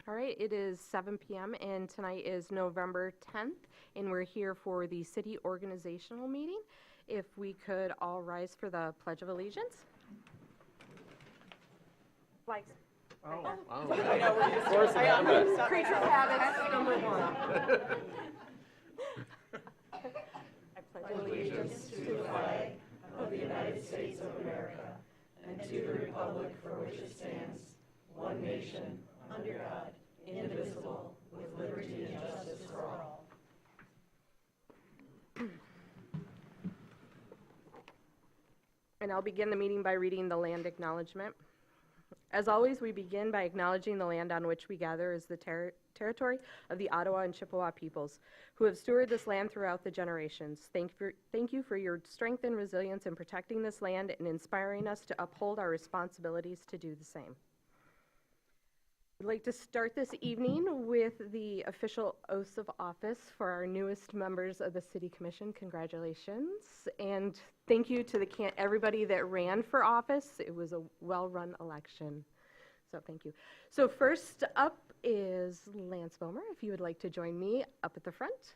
All right, it is 7 p.m. and tonight is November 10th, and we're here for the city organizational meeting. If we could all rise for the Pledge of Allegiance. Flags. Oh. I know, we're used to it. Creature of habit, number one. I pledge allegiance to the flag of the United States of America and to the republic for which it stands, one nation, under God, indivisible, with liberty and justice for all. And I'll begin the meeting by reading the land acknowledgement. As always, we begin by acknowledging the land on which we gather is the territory of the Ottawa and Chippewa peoples, who have stewarded this land throughout the generations. Thank you for your strength and resilience in protecting this land and inspiring us to uphold our responsibilities to do the same. I'd like to start this evening with the official oaths of office for our newest members of the City Commission. Congratulations. And thank you to everybody that ran for office. It was a well-run election. So thank you. So first up is Lance Bomer. If you would like to join me up at the front.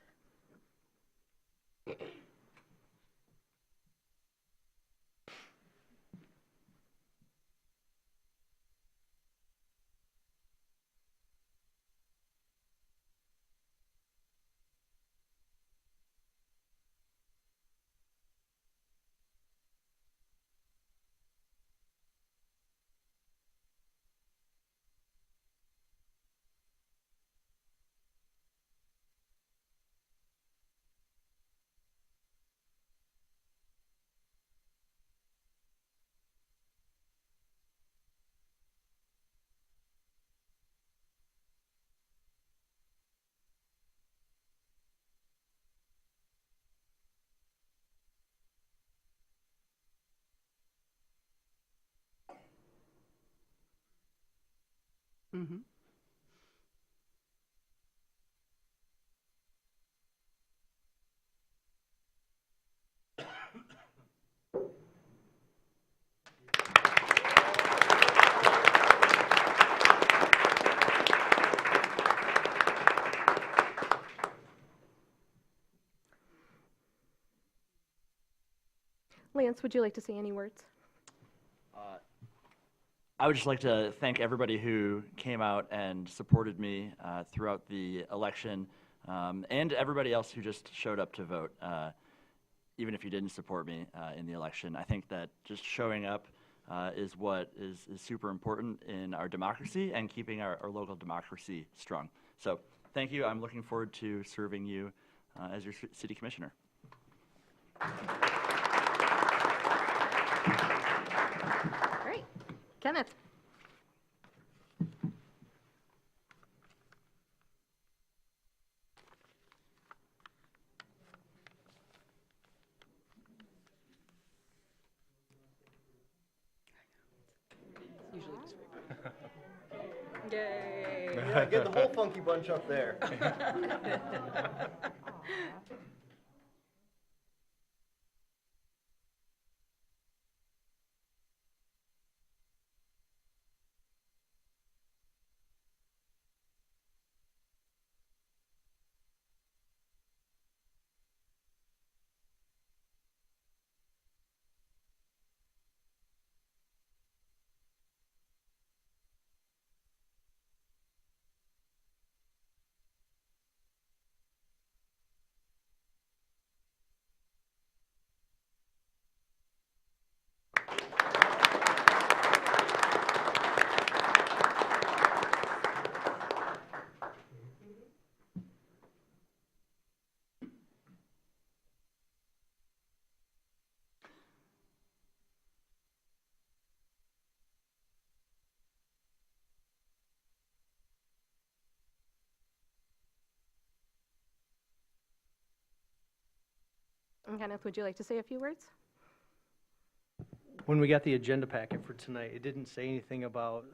Mm-hmm. Lance, would you like to say any words? I would just like to thank everybody who came out and supported me throughout the election, and everybody else who just showed up to vote, even if you didn't support me in the election. I think that just showing up is what is super important in our democracy and keeping our local democracy strong. So thank you. I'm looking forward to serving you as your city commissioner. Great. Kenneth. Usually just Yay. Yeah, get the whole funky bunch up there. And Kenneth, would you like to say a few words? When we got the agenda packet for tonight, it didn't say anything about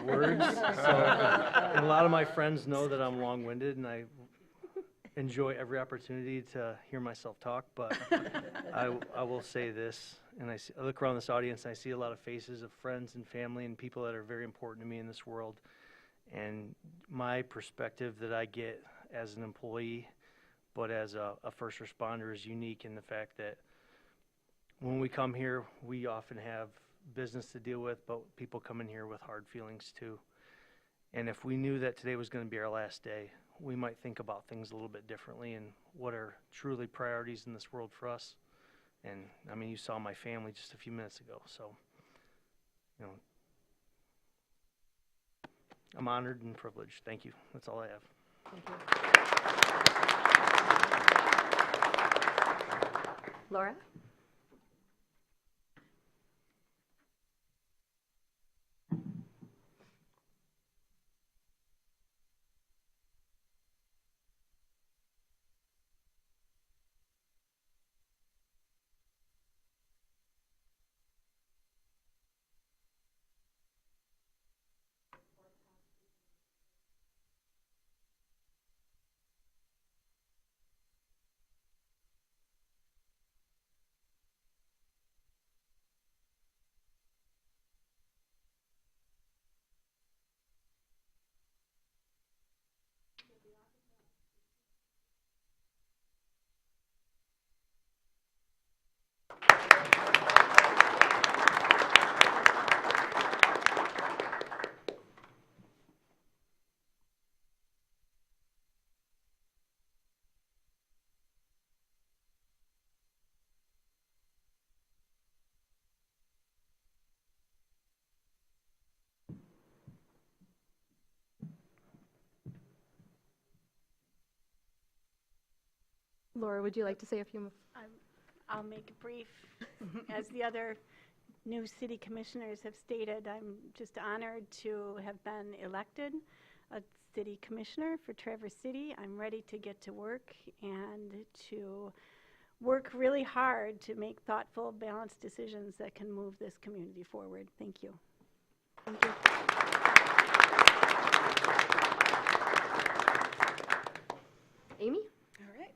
words. So, and a lot of my friends know that I'm long-winded, and I enjoy every opportunity to hear myself talk. But I will say this, and I look around this audience, and I see a lot of faces of friends and family and people that are very important to me in this world. And my perspective that I get as an employee, but as a first responder, is unique in the fact that when we come here, we often have business to deal with, but people come in here with hard feelings too. And if we knew that today was going to be our last day, we might think about things a little bit differently and what are truly priorities in this world for us. And I mean, you saw my family just a few minutes ago, so, you know, I'm honored and privileged. Thank you. That's all I have. Laura? Laura, would you like to say a few? I'll make it brief. As the other new city commissioners have stated, I'm just honored to have been elected a city commissioner for Traverse City. I'm ready to get to work and to work really hard to make thoughtful, balanced decisions that can move this community forward. Thank you. Thank you. Amy? All right.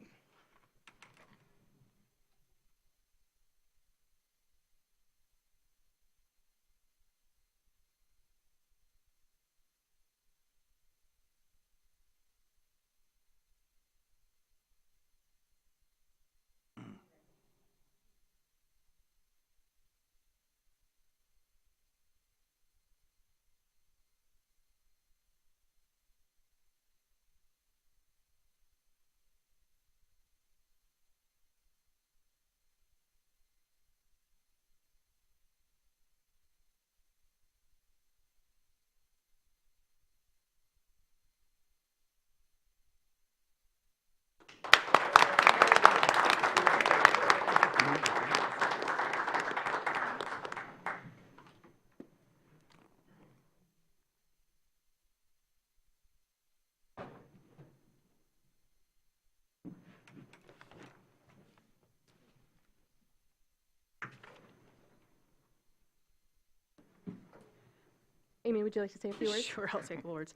Amy, would you like to say a few words? Sure, I'll say a couple words.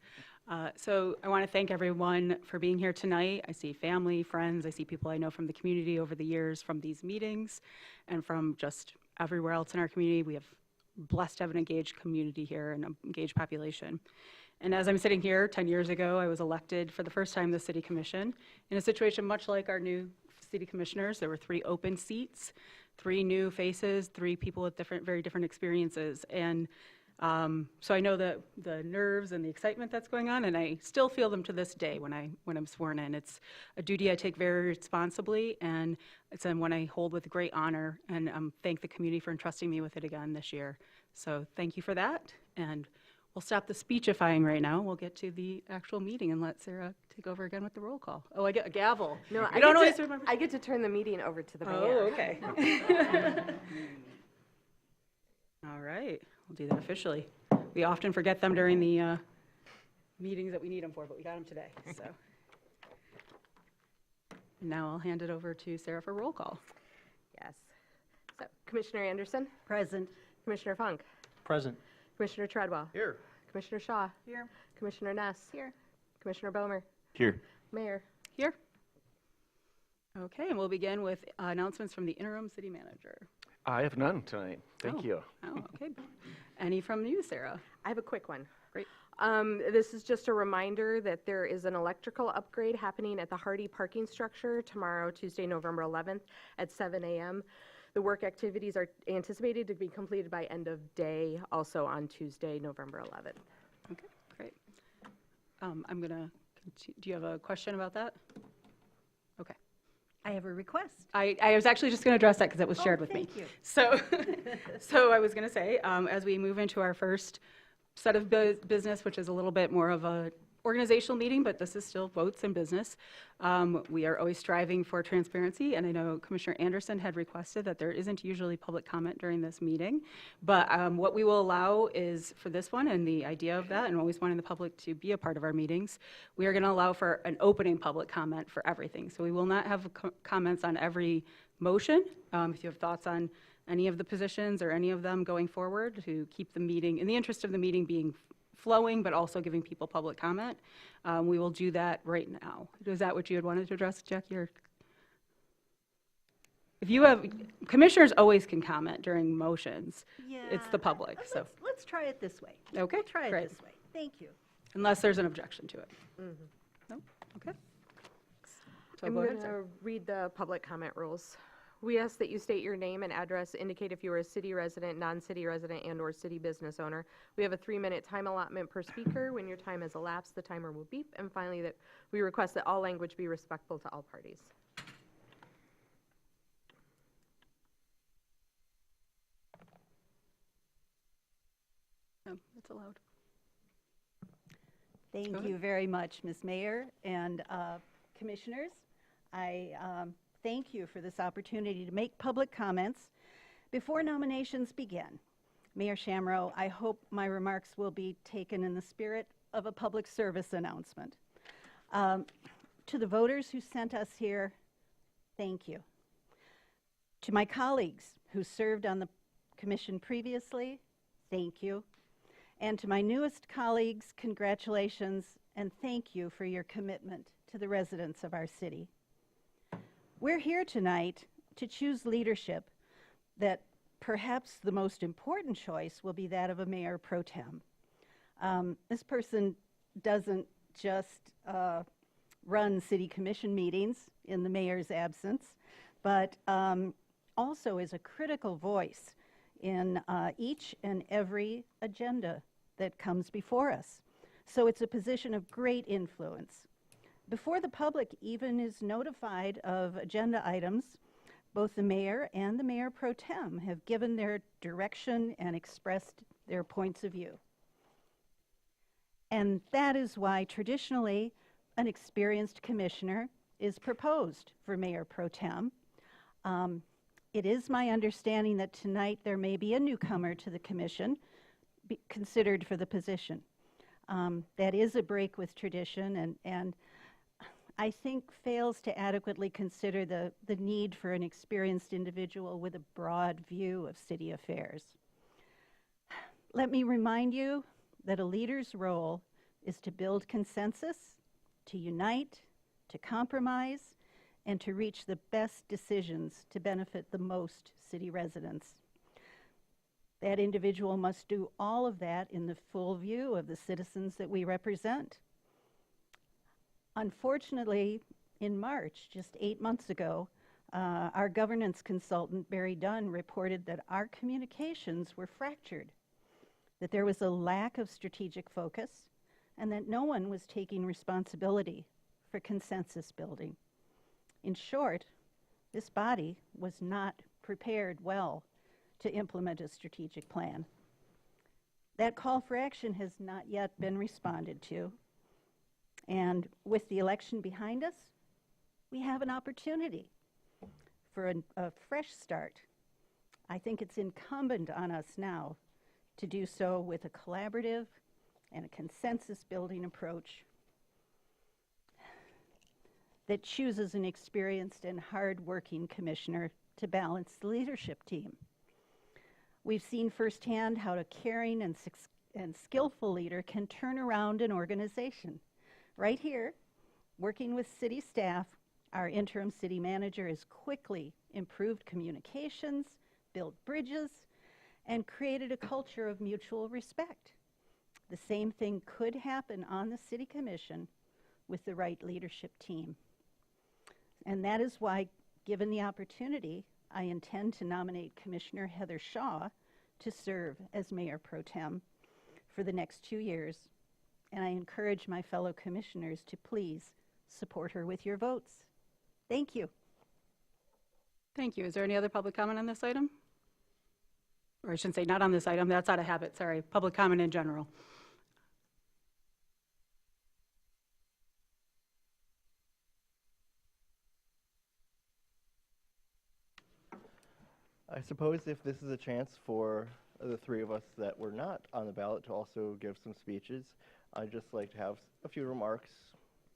So I want to thank everyone for being here tonight. I see family, friends, I see people I know from the community over the years from these meetings and from just everywhere else in our community. We have blessed to have an engaged community here and an engaged population. And as I'm sitting here, 10 years ago, I was elected for the first time to the City Commission in a situation much like our new city commissioners. There were 3 open seats, 3 new faces, 3 people with very different experiences. And so I know the nerves and the excitement that's going on, and I still feel them to this day when I'm sworn in. It's a duty I take very responsibly, and it's one I hold with great honor, and thank the community for entrusting me with it again this year. So thank you for that, and we'll stop the speechifying right now. We'll get to the actual meeting and let Sarah take over again with the roll call. Oh, I get a gavel. No, I don't always remember. I get to turn the meeting over to the mayor. Oh, okay. All right, we'll do that officially. We often forget them during the meetings that we need them for, but we got them today, so. Now I'll hand it over to Sarah for roll call. Yes. So, Commissioner Anderson, Present. Commissioner Funk, Present. Commissioner Treadwell, Here. Commissioner Shaw, Here. Commissioner Ness, Here. Commissioner Bomer, Here. Mayor. Here. Okay, and we'll begin with announcements from the interim city manager. I have none tonight. Thank Oh. you. Oh, okay. Any from you, Sarah? I have a quick one. Great. This is just a reminder that there is an electrical upgrade happening at the Hardy parking structure tomorrow, Tuesday, November 11th at 7 a.m. The work activities are anticipated to be completed by end of day, also on Tuesday, November 11th. Okay, great. I'm going to, do you have a question about that? Okay. I have a request. I was actually just going to address that because it was shared with me. Thank you. So, so I was going to say, as we move into our first set of business, which is a little bit more of a organizational meeting, but this is still votes and business. We are always striving for transparency, and I know Commissioner Anderson had requested that there isn't usually public comment during this meeting, but what we will allow is for this one, and the idea of that, and always wanting the public to be a part of our meetings, we are going to allow for an opening public comment for everything. So we will not have comments on every motion. If you have thoughts on any of the positions or any of them going forward, to keep the meeting, in the interest of the meeting being flowing, but also giving people public comment. We will do that right now. Is that what you had wanted to address, Jackie? Or if you have, commissioners always can comment during motions. Yeah. It's the public, so. Let's try it this way. Okay, We'll try great. it this way. Thank you. Unless there's an objection to it. No? Okay. So I'm go going ahead, sir. to read the public comment rules. We ask that you state your name and address, indicate if you are a city resident, non-city resident, and/or city business owner. We have a 3-minute time allotment per speaker. When your time has elapsed, the timer will beep. And finally, that we request that all language be respectful to all parties. No, it's allowed. Thank Go you ahead. very much, Ms. Mayor and commissioners. I thank you for this opportunity to make public comments before nominations begin. Mayor Shamrow, I hope my remarks will be taken in the spirit of a public service announcement. To the voters who sent us here, thank you. To my colleagues who served on the commission previously, thank you. And to my newest colleagues, congratulations and thank you for your commitment to the residents of our city. We're here tonight to choose leadership that perhaps the most important choice will be that of a mayor pro tem. This person doesn't just run city commission meetings in the mayor's absence, but also is a critical voice in each and every agenda that comes before us. So it's a position of great influence. Before the public even is notified of agenda items, both the mayor and the mayor pro tem have given their direction and expressed their points of view. And that is why traditionally an experienced commissioner is proposed for mayor pro tem. It is my understanding that tonight there may be a newcomer to the commission considered for the position. That is a break with tradition and I think fails to adequately consider the need for an experienced individual with a broad view of city affairs. Let me remind you that a leader's role is to build consensus, to unite, to compromise, and to reach the best decisions to benefit the most city residents. That individual must do all of that in the full view of the citizens that we represent. Unfortunately, in March, just 8 months ago, our governance consultant, Barry Dunn, reported that our communications were fractured, that there was a lack of strategic focus, and that no one was taking responsibility for consensus building. In short, this body was not prepared well to implement a strategic plan. That call for action has not yet been responded to. And with the election behind us, we have an opportunity for a fresh start. I think it's incumbent on us now to do so with a collaborative and a consensus-building approach that chooses an experienced and hard-working commissioner to balance the leadership team. We've seen firsthand how a caring and skillful leader can turn around an organization. Right here, working with city staff, our interim city manager has quickly improved communications, built bridges, and created a culture of mutual respect. The same thing could happen on the City Commission with the right leadership team. And that is why, given the opportunity, I intend to nominate Commissioner Heather Shaw to serve as Mayor Pro Tem for the next 2 years. And I encourage my fellow commissioners to please support her with your votes. Thank you. Thank you. Is there any other public comment on this item? Or I shouldn't say not on this item, that's out of habit, sorry. Public comment in general. I suppose if this is a chance for the three of us that were not on the ballot to also give some speeches, I'd just like to have a few remarks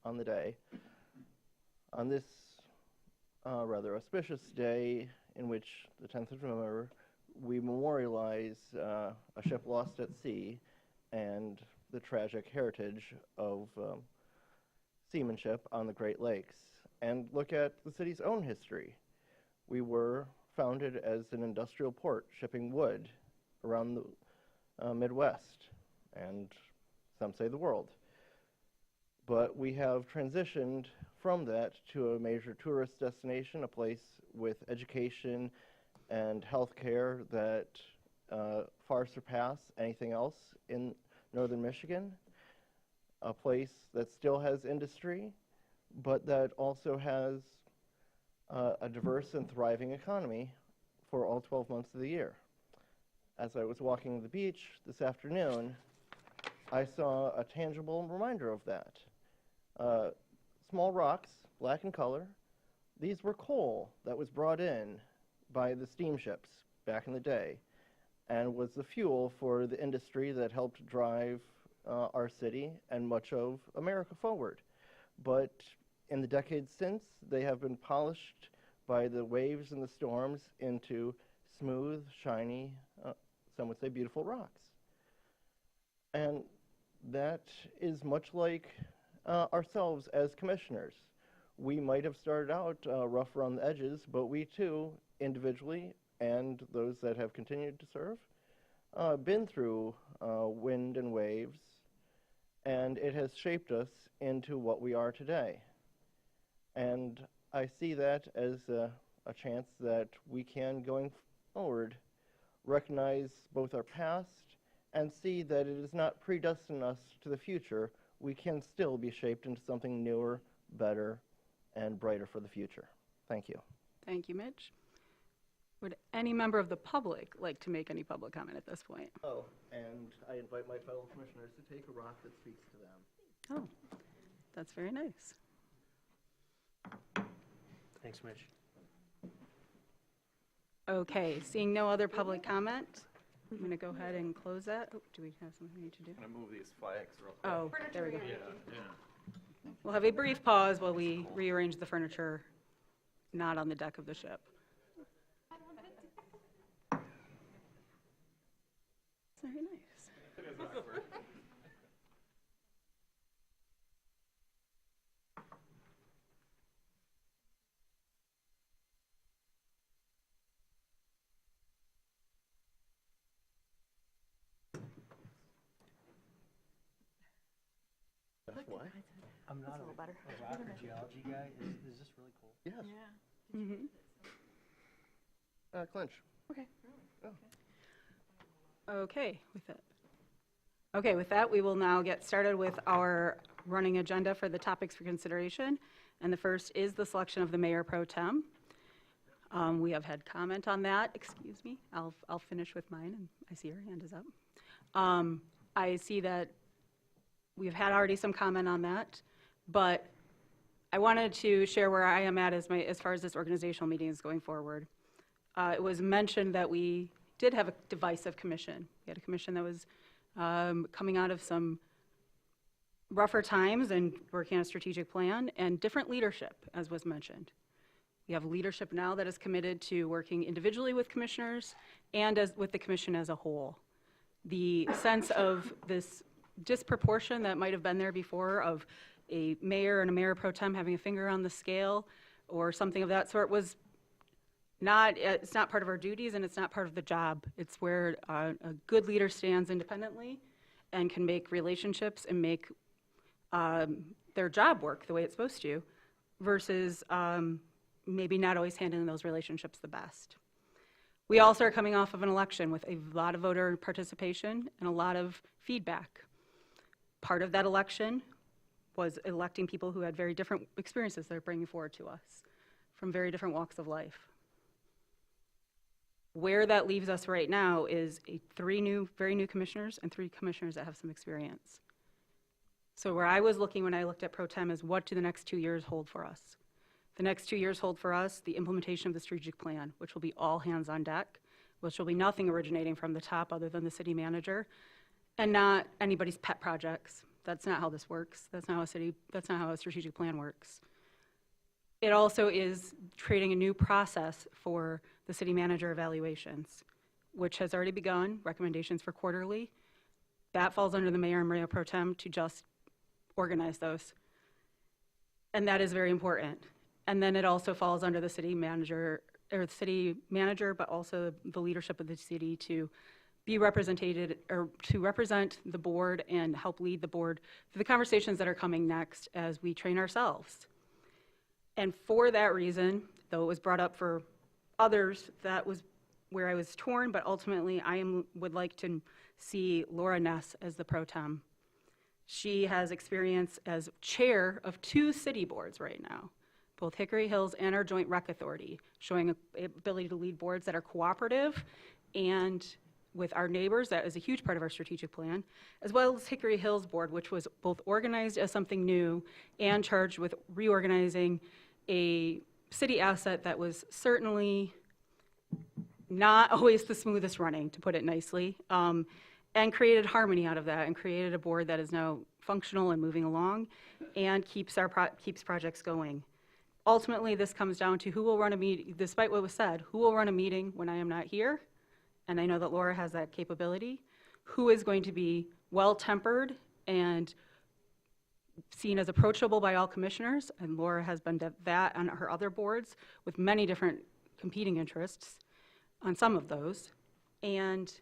on the day. On this rather auspicious day in which, the 10th of November, we memorialize a ship lost at sea and the tragic heritage of seamanship on the Great Lakes, and look at the city's own history. We were founded as an industrial port shipping wood around the Midwest, and some say the world. But we have transitioned from that to a major tourist destination, a place with education and healthcare that far surpass anything else in northern Michigan, a place that still has industry, but that also has a diverse and thriving economy for all 12 months of the year. As I was walking the beach this afternoon, I saw a tangible reminder of that. Small rocks, black in color, these were coal that was brought in by the steamships back in the day and was the fuel for the industry that helped drive our city and much of America forward. But in the decades since, they have been polished by the waves and the storms into smooth, shiny, some would say beautiful rocks. And that is much like ourselves as commissioners. We might have started out rough around the edges, but we too, individually, and those that have continued to serve, been through wind and waves, and it has shaped us into what we are today. And I see that as a chance that we can, going forward, recognize both our past and see that it is not predestined us to the future. We can still be shaped into something newer, better, and brighter for the future. Thank you. Thank you, Mitch. Would any member of the public like to make any public comment at this point? Oh, and I invite my fellow commissioners to take a rock that speaks to them. Oh, that's very nice. Thanks, Mitch. Okay, seeing no other public comment, I'm going to go ahead and close that. Oh, do we have something we need to do? Can I move these flags real quick? Oh, there we go. We'll have a brief pause while we rearrange the furniture not on the deck of the ship. Very nice. What? I'm not a rock or geology guy. Is this really cool? Yes. Mhm. Clinch. Okay, with that, we will now get started with our running agenda for the topics for consideration. And the first is the selection of the Mayor Pro Tem. We have had comment on that. Excuse me, I'll finish with mine, and I see your hand is up. I see that we've had already some comment on that, but I wanted to share where I am at as far as this organizational meeting is going forward. It was mentioned that we did have a divisive commission. We had a commission that was coming out of some rougher times and working on a strategic plan, and different leadership, as was mentioned. We have leadership now that is committed to working individually with commissioners and with the commission as a whole. The sense of this disproportion that might have been there before of a mayor and a mayor pro tem having a finger on the scale or something of that sort was it's not part of our duties, and it's not part of the job. It's where a good leader stands independently and can make relationships and make their job work the way it's supposed to, versus maybe not always handling those relationships the best. We also are coming off of an election with a lot of voter participation and a lot of feedback. Part of that election was electing people who had very different experiences they're bringing forward to us from very different walks of life. Where that leaves us right now is very new commissioners and 3 commissioners that have some experience. So where I was looking when I looked at pro tem is, what do the next 2 years hold for us? The next 2 years hold for us the implementation of the strategic plan, which will be all hands on deck, which will be nothing originating from the top other than the city manager, and not anybody's pet projects. That's not how this works. That's not how a strategic plan works. It also is creating a new process for the city manager evaluations, which has already begun, recommendations for quarterly. That falls under the mayor and mayor pro tem to just organize those. And that is very important. And then it also falls under the city manager, but also the leadership of the city to be represented, or to represent the board and help lead the board through the conversations that are coming next as we train ourselves. And for that reason, though it was brought up for others, that was where I was torn, but ultimately would like to see Laura Ness as the pro tem. She has experience as chair of 2 city boards right now, both Hickory Hills and our Joint Rec Authority, showing an ability to lead boards that are cooperative and with our neighbors. That is a huge part of our strategic plan, as well as Hickory Hills Board, which was both organized as something new and charged with reorganizing a city asset that was certainly not always the smoothest running, to put it nicely, and created harmony out of that and created a board that is now functional and moving along and keeps projects going. Ultimately, this comes down to who will run a meeting, despite what was said, who will run a meeting when I am not here, and I know that Laura has that capability, who is going to be well-tempered and seen as approachable by all commissioners, and Laura has been that on her other boards with many different competing interests on some of those, and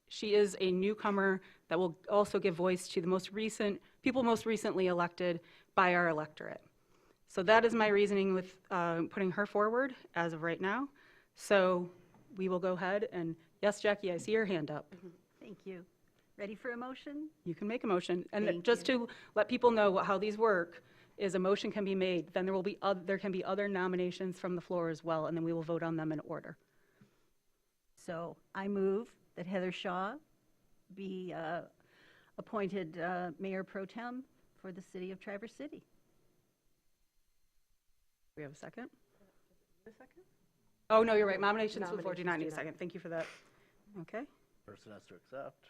she is a newcomer that will also give voice to the people most recently elected by our electorate. So that is my reasoning with putting her forward as of right now. So we will go ahead and, yes, Jackie, I see your hand up. Thank you. Ready for a motion? You can make a motion. And Thank just to let people know how these work, is a motion can be made, then there can be other nominations from the floor as well, and then we will vote on them in order. So I move that Heather Shaw be appointed Mayor Pro Tem for the city of Traverse City. We have a second? Oh, no, you're right. Nominations to the floor do not need a second. Thank you for that. Okay. Person has to accept.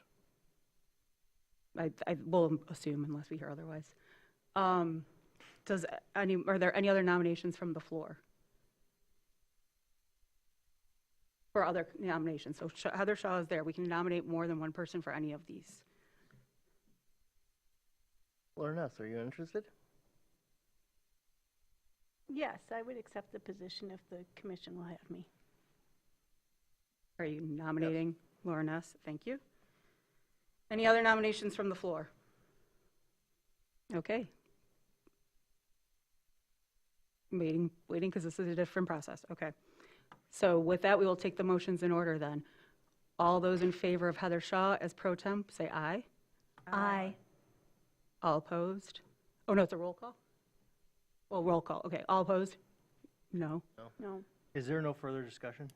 I will assume unless we hear otherwise. Are there any other nominations from the floor? For other nominations. So Heather Shaw is there. We can nominate more than one person for any of these. Laura Ness, are you interested? Yes, I would accept the position if the commission will have me. Are you nominating Laura Ness? Thank you. Any other nominations from the floor? Okay. Waiting, because this is a different process. Okay. So with that, we will take the motions in order then. All those in favor of Heather Shaw as pro tem, say aye. Aye. All opposed? Oh, no, it's a roll call? Well, roll call. Okay. All opposed? No. No. Is there no further discussion?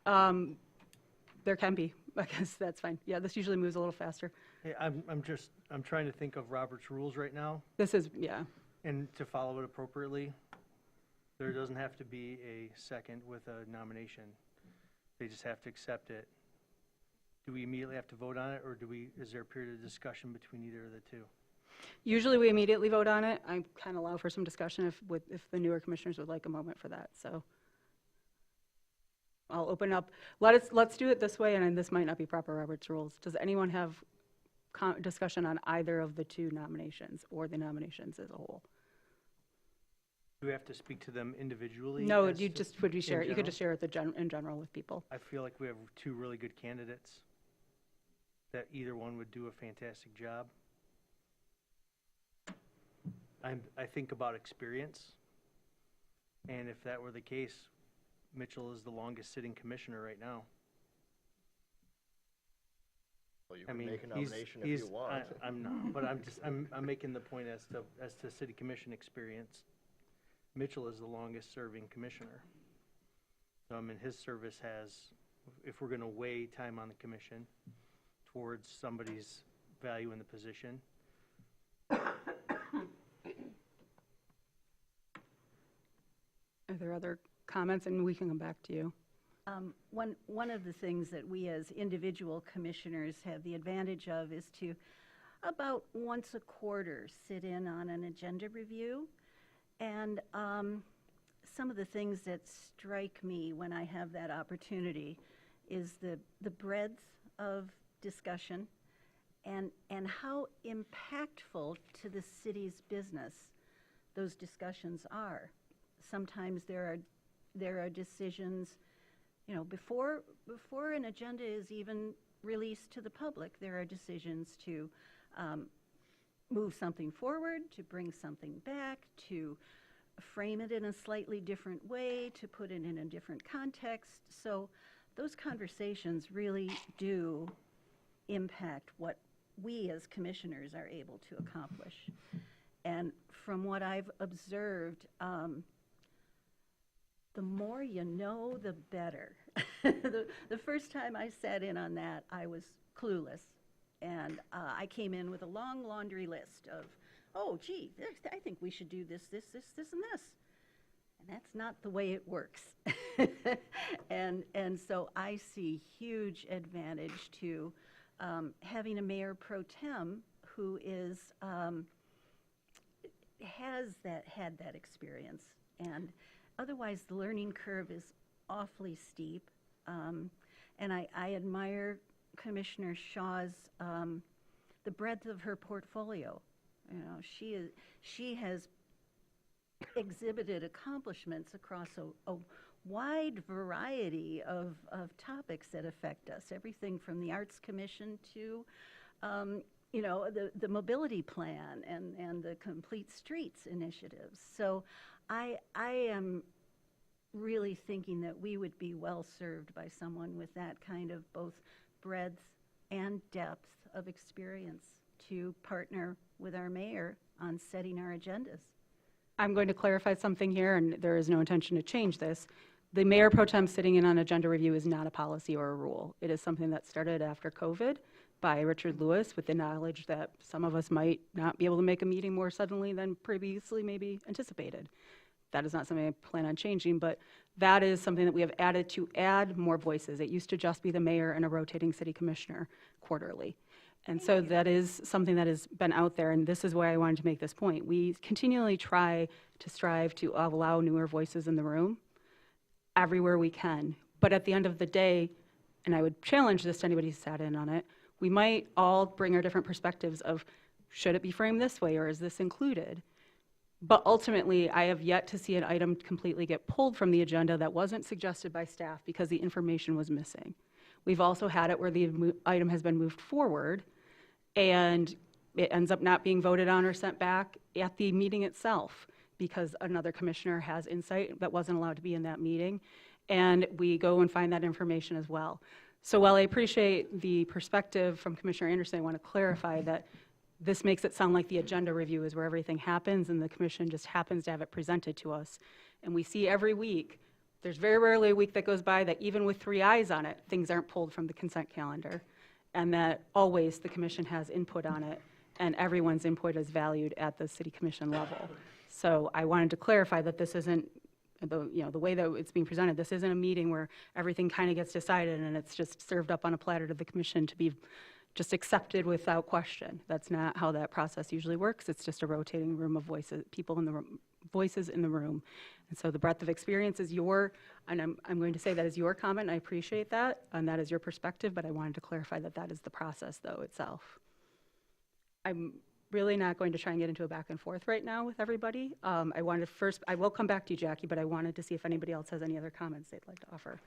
There can be. I guess that's fine. Yeah, this usually moves a little faster. Hey, I'm trying to think of Robert's rules right now, This is, yeah. and to follow it appropriately, there doesn't have to be a second with a nomination. They just have to accept it. Do we immediately have to vote on it, or is there a period of discussion between either of the two? Usually we immediately vote on it. I kind of allow for some discussion if the newer commissioners would like a moment for that. So I'll open up. Let's do it this way, and this might not be proper Robert's rules. Does anyone have discussion on either of the two nominations or the nominations as a whole? Do we have to speak to them individually? No, as you to- just, would you share it? You could general? just share it in general with people. I feel like we have two really good candidates that either one would do a fantastic job. I think about experience, and if that were the case, Mitchell is the longest sitting commissioner right now. Well, you I can mean, make a nomination if you want. I'm not, but I'm making the point as to city commission experience. Mitchell is the longest serving commissioner. So I mean, his service has, if we're gonna weigh time on the commission towards somebody's value in the position. Are there other comments? And we can come back to you. One of the things that we as individual commissioners have the advantage of is to about once a quarter sit in on an agenda review. And some of the things that strike me when I have that opportunity is the breadth of discussion and how impactful to the city's business those discussions are. Sometimes there are decisions, you know, before an agenda is even released to the public, there are decisions to move something forward, to bring something back, to frame it in a slightly different way, to put it in a different context. So those conversations really do impact what we as commissioners are able to accomplish. And from what I've observed, the more you know, the better. The first time I sat in on that, I was clueless. And I came in with a long laundry list of, oh, gee, I think we should do this, and this. And that's not the way it works. And so I see huge advantage to having a mayor pro tem who is, had that experience. And otherwise, the learning curve is awfully steep. And I admire Commissioner Shaw's, the breadth of her portfolio. You know, she has exhibited accomplishments across a wide variety of topics that affect us. Everything from the Arts Commission to, you know, the mobility plan and the Complete Streets initiatives. So I am really thinking that we would be well served by someone with that kind of both breadth and depth of experience to partner with our mayor on setting our agendas. I'm going to clarify something here, and there is no intention to change this. The mayor pro tem sitting in on agenda review is not a policy or a rule. It is something that started after COVID by Richard Lewis with the knowledge that some of us might not be able to make a meeting more suddenly than previously maybe anticipated. That is not something I plan on changing, but that is something that we have added to add more voices. It used to just be the mayor and a rotating city commissioner quarterly. And so that is something that has been out there, and this is why I wanted to make this point. We continually try to strive to allow newer voices in the room everywhere we can. But at the end of the day, and I would challenge this to anybody who sat in on it, we might all bring our different perspectives of, should it be framed this way, or is this included? But ultimately, I have yet to see an item completely get pulled from the agenda that wasn't suggested by staff because the information was missing. We've also had it where the item has been moved forward and it ends up not being voted on or sent back at the meeting itself because another commissioner has insight that wasn't allowed to be in that meeting, and we go and find that information as well. So while I appreciate the perspective from Commissioner Anderson, I want to clarify that this makes it sound like the agenda review is where everything happens and the commission just happens to have it presented to us. And we see every week, there's very rarely a week that goes by that even with 3 eyes on it, things aren't pulled from the consent calendar. And that always the commission has input on it and everyone's input is valued at the city commission level. So I wanted to clarify that this isn't, the way that it's being presented, this isn't a meeting where everything kind of gets decided and it's just served up on a platter to the commission to be just accepted without question. That's not how that process usually works. It's just a rotating room of voices, people in the room, voices in the room. And so the breadth of experience is and I'm going to say that is your comment, and I appreciate that, and that is your perspective, but I wanted to clarify that that is the process, though, itself. I'm really not going to try and get into a back and forth right now with everybody. I will come back to you, Jackie, but I wanted to see if anybody else has any other comments they'd like to offer.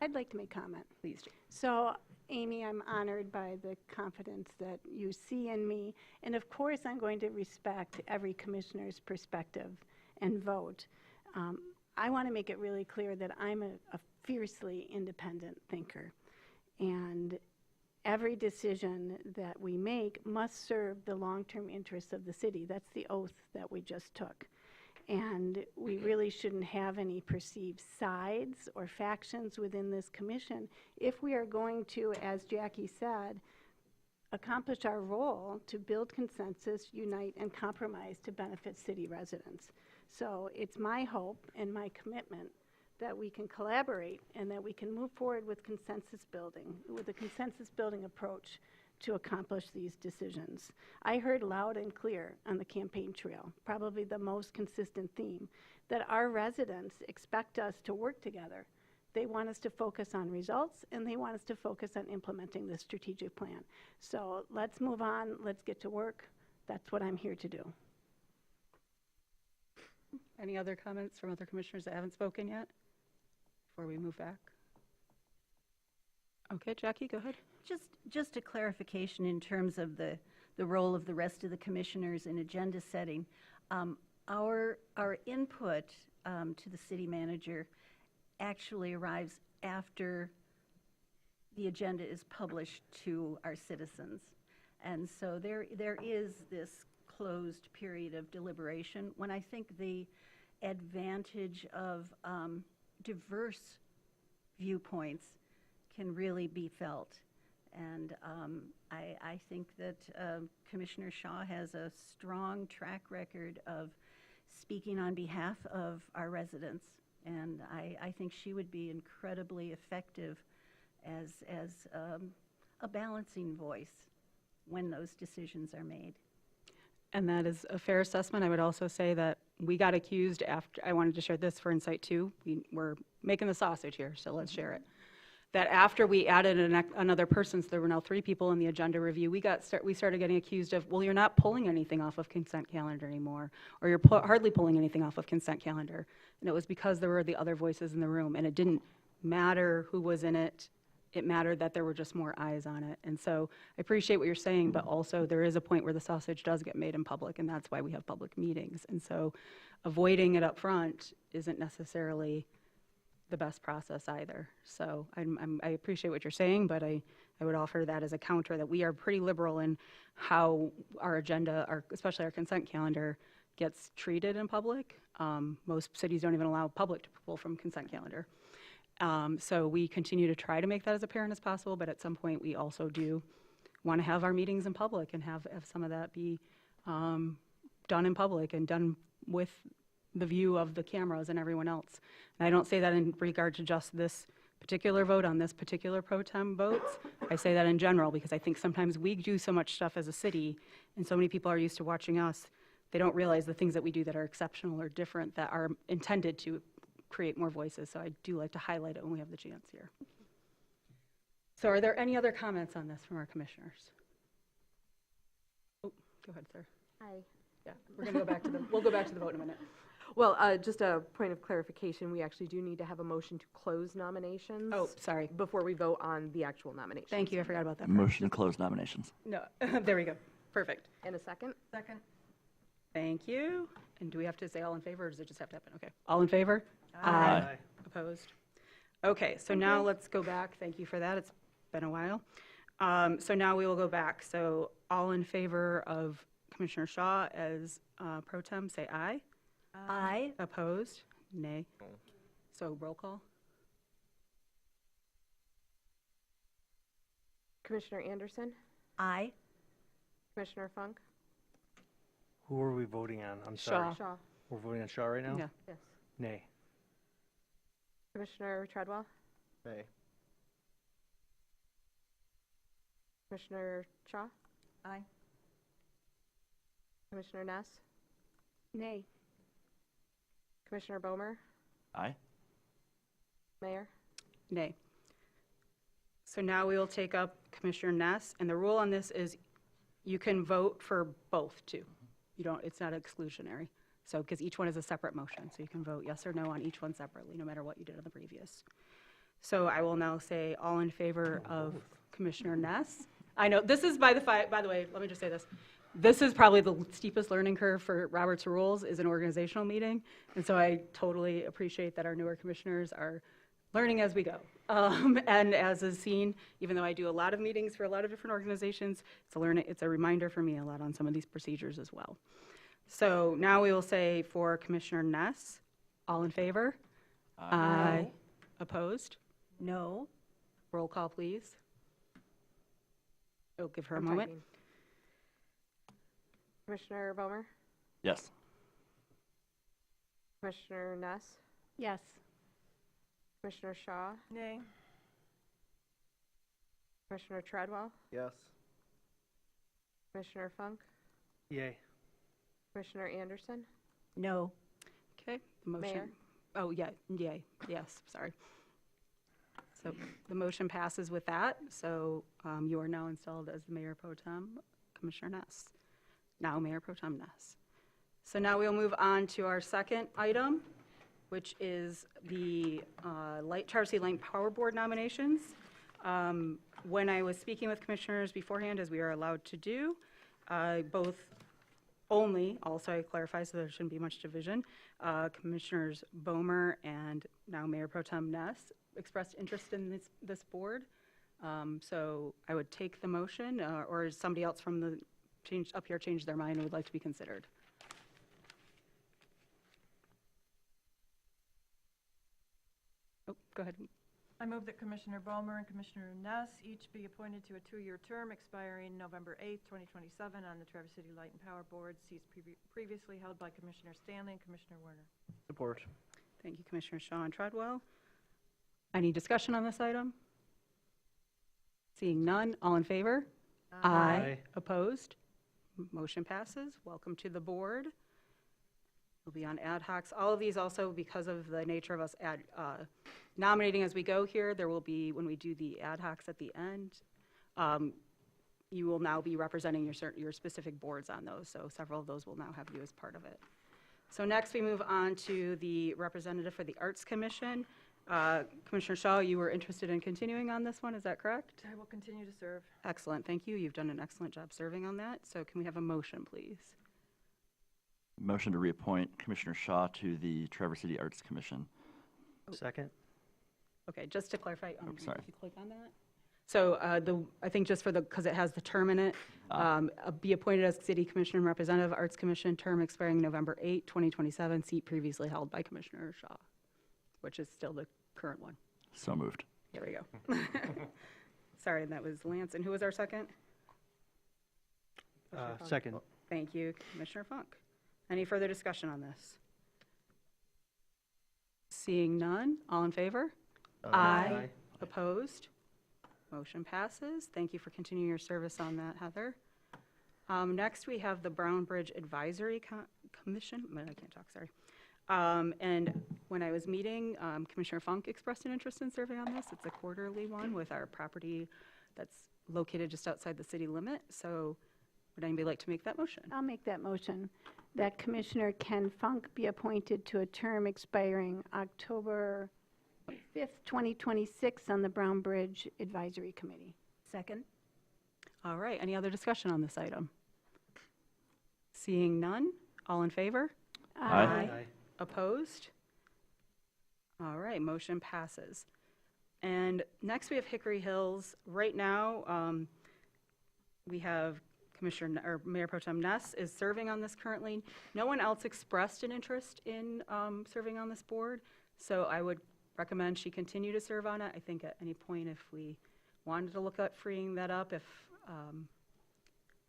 I'd like to make comment. Please do. So, Amy, I'm honored by the confidence that you see in me. And of course, I'm going to respect every commissioner's perspective and vote. I want to make it really clear that I'm a fiercely independent thinker. And every decision that we make must serve the long-term interests of the city. That's the oath that we just took. And we really shouldn't have any perceived sides or factions within this commission if we are going to, as Jackie said, accomplish our role to build consensus, unite, and compromise to benefit city residents. So it's my hope and my commitment that we can collaborate and that we can move forward with a consensus building approach to accomplish these decisions. I heard loud and clear on the campaign trail, probably the most consistent theme, that our residents expect us to work together. They want us to focus on results, and they want us to focus on implementing the strategic plan. So let's move on, let's get to work. That's what I'm here to do. Any other comments from other commissioners that haven't spoken yet before we move back? Okay, Jackie, go ahead. Just a clarification in terms of the role of the rest of the commissioners in agenda setting. Our input to the city manager actually arrives after the agenda is published to our citizens. And so there is this closed period of deliberation when I think the advantage of diverse viewpoints can really be felt. And I think that Commissioner Shaw has a strong track record of speaking on behalf of our residents. And I think she would be incredibly effective as a balancing voice when those decisions are made. And that is a fair assessment. I would also say that we got accused after, I wanted to share this for Insight too. We're making the sausage here, so let's share it. That after we added another person, so there were now 3 people in the agenda review, we started getting accused of, well, you're not pulling anything off of consent calendar anymore, or you're hardly pulling anything off of consent calendar. And it was because there were the other voices in the room, and it didn't matter who was in it. It mattered that there were just more eyes on it. And so I appreciate what you're saying, but also there is a point where the sausage does get made in public, and that's why we have public meetings. And so avoiding it up front isn't necessarily the best process either. So I appreciate what you're saying, but I would offer that as a counter that we are pretty liberal in how our agenda, especially our consent calendar, gets treated in public. Most cities don't even allow public to pull from consent calendar. So we continue to try to make that as apparent as possible, but at some point we also do want to have our meetings in public and have some of that be done in public and done with the view of the cameras and everyone else. And I don't say that in regard to just this particular vote on this particular pro tem votes. I say that in general because I think sometimes we do so much stuff as a city and so many people are used to watching us, they don't realize the things that we do that are exceptional or different that are intended to create more voices. So I do like to highlight it when we have the chance here. So are there any other comments on this from our commissioners? Oh, go ahead, sir. Hi. Yeah, we're going to go back to we'll go back to the vote in a minute. Well, just a point of clarification, we actually do need to have a motion to close nominations. Oh, sorry. Before we vote on the actual nomination. Thank you, I forgot about that part. Motion to close nominations. No, there we go. Perfect. In a second? Second. Thank you. And do we have to say all in favor, or does it just have to happen? Okay. All in favor? Aye. Opposed? Okay, so now let's go back. Thank you for that. It's been a while. So now we will go back. So all in favor of Commissioner Shaw as pro tem, say aye. Aye. Opposed? Nay. So roll call. Commissioner Anderson? Aye. Commissioner Funk? Who are we voting on? I'm sorry. Shaw? We're voting on Shaw right now? Yeah. Yes. Nay. Commissioner Treadwell? Nay. Commissioner Shaw? Aye. Commissioner Ness? Nay. Commissioner Bomer? Aye. Mayor? Nay. So now we will take up Commissioner Ness, and the rule on this is you can vote for both too. You don't, it's not exclusionary. So, because each one is a separate motion, so you can vote yes or no on each one separately, no matter what you did on the previous. So I will now say all in favor of Commissioner Ness. I know, this is by the way, let me just say this. This is probably the steepest learning curve for Robert's Rules, is an organizational meeting. And so I totally appreciate that our newer commissioners are learning as we go. And as is seen, even though I do a lot of meetings for a lot of different organizations, it's a reminder for me a lot on some of these procedures as well. So now we will say for Commissioner Ness, all in favor? Aye. Opposed? No. Roll call, please. Oh, give her a I'm moment. typing. Commissioner Bomer, Yes. Commissioner Ness, Yes. Commissioner Shaw, Nay. Commissioner Treadwell, Yes. Commissioner Funk, Yay. Commissioner Anderson, No. Okay, the motion. Mayor? Oh, yeah, yay, yes, sorry. So the motion passes with that. So you are now installed as the Mayor Pro Tem, Commissioner Ness. Now Mayor Pro Tem Ness. So now we'll move on to our second item, which is the Traverse City Light Power Board nominations. When I was speaking with commissioners beforehand, as we are allowed to do, both only, also I clarify so there shouldn't be much division, Commissioners Bomer and now Mayor Pro Tem Ness expressed interest in this board. So I would take the motion, or is somebody else from the up here changed their mind and would like to be considered? Oh, go ahead. I move that Commissioner Bomer and Commissioner Ness each be appointed to a 2-year term expiring November 8th, 2027 on the Traverse City Light and Power Board, seats previously held by Commissioner Stanley and Commissioner Werner. Support. Thank you, Commissioner Shaw and Treadwell. Any discussion on this item? Seeing none, all in favor? Aye. Opposed? Motion passes. Welcome to the board. We'll be on ad hocs. All of these also, because of the nature of us nominating as we go here, there will be, when we do the ad hocs at the end, you will now be representing your specific boards on those. So several of those will now have you as part of it. So next we move on to the representative for the Arts Commission. Commissioner Shaw, you were interested in continuing on this one, is that correct? I will continue to serve. Excellent, thank you. You've done an excellent job serving on that. So can we have a motion, please? Motion to reappoint Commissioner Shaw to the Traverse City Arts Commission. Second. Okay, just to clarify, sorry. if you click on that. So I think just because it has the term in it, be appointed as City Commissioner and Representative, Arts Commission, term expiring November 8, 2027, seat previously held by Commissioner Shaw, which is still the current one. So moved. There we go. Sorry, and that was Lance. And who was our second? Second. Thank you, Commissioner Funk. Any further discussion on this? Seeing none, all in favor? Aye. Opposed? Motion passes. Thank you for continuing your service on that, Heather. Next, we have the Brown Bridge Advisory Commission. I can't talk, sorry. And when I was meeting, Commissioner Funk expressed an interest in serving on this. It's a quarterly one with our property that's located just outside the city limit. So would anybody like to make that motion? I'll make that motion, that Commissioner Ken Funk be appointed to a term expiring October 5th, 2026 on the Brown Bridge Advisory Committee. Second. All right, any other discussion on this item? Seeing none, all in favor? Aye. Opposed? All right, motion passes. And next we have Hickory Hills. Right now, we have Mayor Pro Tem Ness is serving on this currently. No one else expressed an interest in serving on this board, so I would recommend she continue to serve on it. I think at any point if we wanted to look at freeing that up,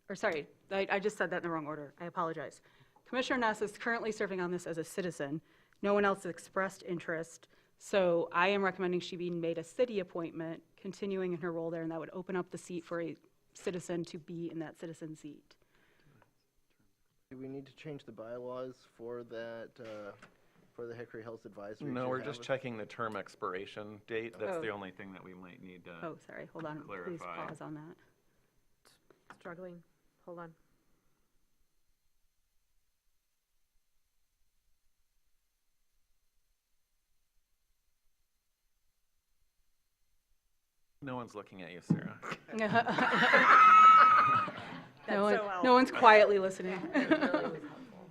I just said that in the wrong order. I apologize. Commissioner Ness is currently serving on this as a citizen. No one else expressed interest, so I am recommending she be made a city appointment, continuing in her role there, and that would open up the seat for a citizen to be in that citizen seat. Do we need to change the bylaws for that, for the Hickory Hills Advisory? No, to we're have just a- checking the term expiration date. That's Oh. the only thing that we might need to. Oh, sorry, hold on, please Clarify. pause on that. struggling, hold on. No one's looking at you, Sarah. No one's quietly listening.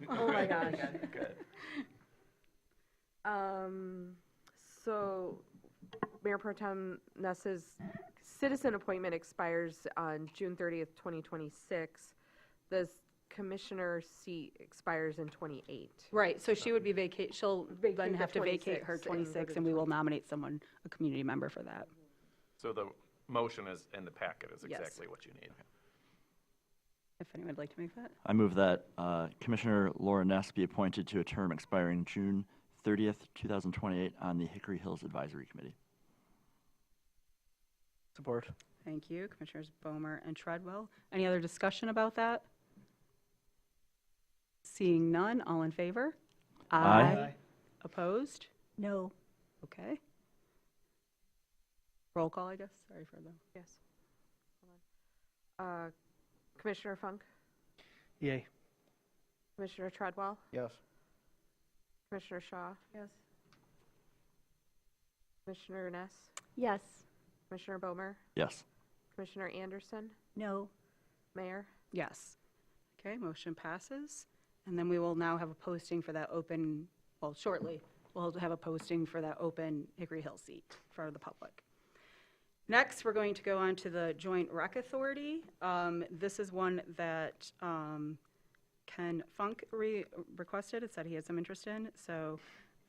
Oh my gosh. Good. So Mayor Pro Tem Ness's citizen appointment expires on June 30th, 2026. The commissioner seat expires in '28. Right, so she would be she'll then Vacate have the to vacate her 26 and go to 26, the and we will nominate someone, a community member for that. So the motion is in the packet is Yes. exactly what you need. If anyone would like to make that. I move that Commissioner Laura Ness be appointed to a term expiring June 30th, 2028 on the Hickory Hills Advisory Committee. Support. Thank you, Commissioners Bomer and Treadwell. Any other discussion about that? Seeing none, all in favor? Aye. Opposed? No. Okay. Roll call, I guess, sorry for the. Yes. Hold on. Commissioner Funk, Yay. Commissioner Treadwell, Yes. Commissioner Shaw, Yes. Commissioner Ness, Yes. Commissioner Bomer, Yes. Commissioner Anderson, No. Mayor. Yes. Okay, motion passes. And then we will now have a posting for that open, well, shortly, we'll have a posting for that open Hickory Hill seat for the public. Next, we're going to go on to the Joint Rec Authority. This is one that Ken Funk requested. It said he had some interest in, so,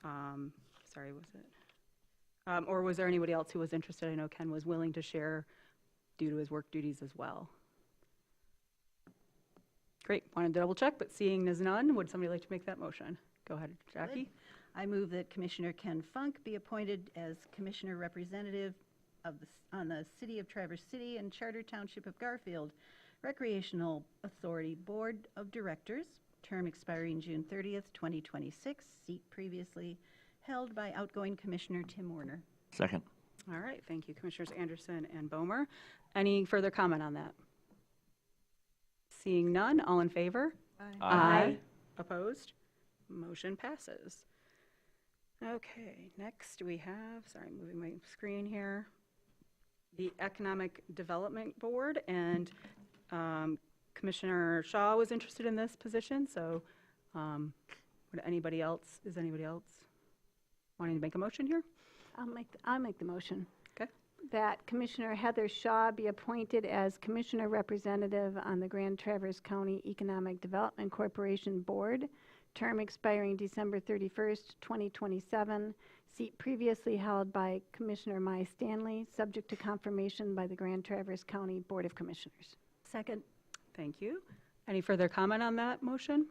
sorry, was it? Or was there anybody else who was interested? I know Ken was willing to share due to his work duties as well. Great, wanted to double check, but seeing as none, would somebody like to make that motion? Go ahead, Jackie. I move that Commissioner Ken Funk be appointed as Commissioner Representative on the City of Traverse City and Charter Township of Garfield Recreational Authority Board of Directors, term expiring June 30th, 2026, seat previously held by outgoing Commissioner Tim Warner. Second. All right, thank you, Commissioners Anderson and Bomer. Any further comment on that? Seeing none, all in favor? Aye. Opposed? Motion passes. Okay, next we have, sorry, moving my screen here, the Economic Development Board, and Commissioner Shaw was interested in this position, so is anybody else wanting to make a motion here? I'll make the motion. Okay. That Commissioner Heather Shaw be appointed as Commissioner Representative on the Grand Traverse County Economic Development Corporation Board, term expiring December 31st, 2027, seat previously held by Commissioner Mai Stanley, subject to confirmation by the Grand Traverse County Board of Commissioners. Second. Thank you. Any further comment on that motion?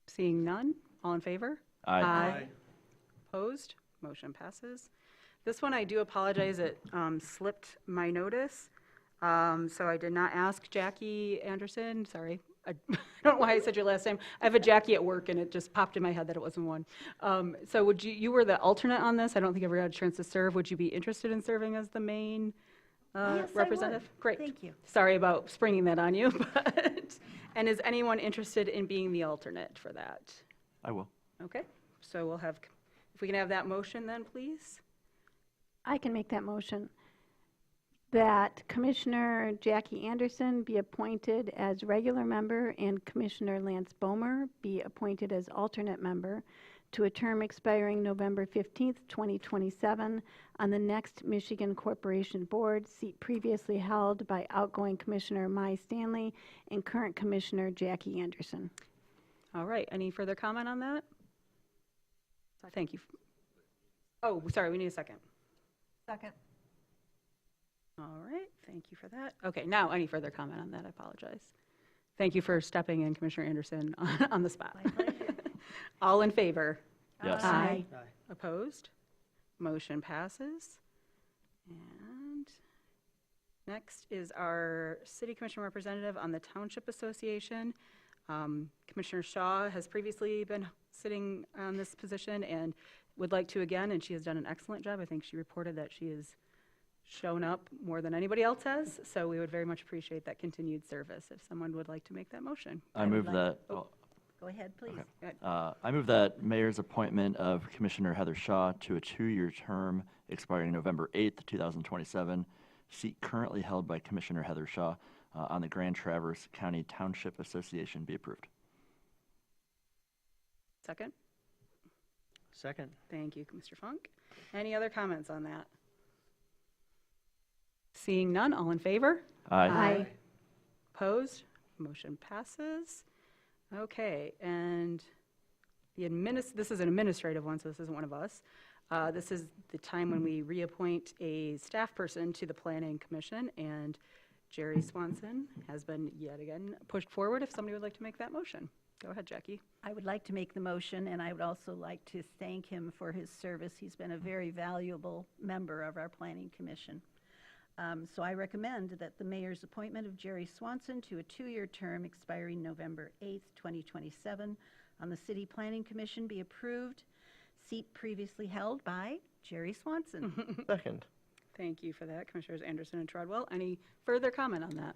Seeing none, all in favor? Aye. Opposed? Motion passes. This one, I do apologize, it slipped my notice, so I did not ask Jackie Anderson, sorry. I don't know why I said your last name. I have a Jackie at work, and it just popped in my head that it wasn't one. So would you were the alternate on this. I don't think I ever had a chance to serve. Would you be interested in serving as the main Yes, I would. representative? Great. Thank you. Sorry about springing that on you. And is anyone interested in being the alternate for that? I will. Okay, so we'll have, if we can have that motion then, please? I can make that motion. That Commissioner Jackie Anderson be appointed as regular member and Commissioner Lance Bomer be appointed as alternate member to a term expiring November 15th, 2027 on the next Michigan Corporation Board, seat previously held by outgoing Commissioner Mai Stanley and current Commissioner Jackie Anderson. All right, any further comment on that? Thank you. Oh, sorry, we need a second. Second. All right, thank you for that. Okay, now any further comment on that? I apologize. Thank you for stepping in, Commissioner Anderson, on the spot. All in favor? Yes. Aye. Opposed? Motion passes. And next is our City Commission representative on the Township Association. Commissioner Shaw has previously been sitting on this position and would like to again, and she has done an excellent job. I think she reported that she has shown up more than anybody else has, so we would very much appreciate that continued service if someone would like to make that motion. I move that. Oh, Go ahead, please. I move that mayor's appointment of Commissioner Heather Shaw to a 2-year term expiring November 8th, 2027, seat currently held by Commissioner Heather Shaw on the Grand Traverse County Township Association be approved. Second? Second. Thank you, Mr. Funk. Any other comments on that? Seeing none, all in favor? Aye. Opposed? Motion passes. Okay, and this is an administrative one, so this isn't one of us. This is the time when we reappoint a staff person to the Planning Commission, and Jerry Swanson has been yet again pushed forward. If somebody would like to make that motion. Go ahead, Jackie. I would like to make the motion, and I would also like to thank him for his service. He's been a very valuable member of our Planning Commission. So I recommend that the mayor's appointment of Jerry Swanson to a 2-year term expiring November 8th, 2027 on the City Planning Commission be approved. Seat previously held by Jerry Swanson. Second. Thank you for that, Commissioners Anderson and Treadwell. Any further comment on that?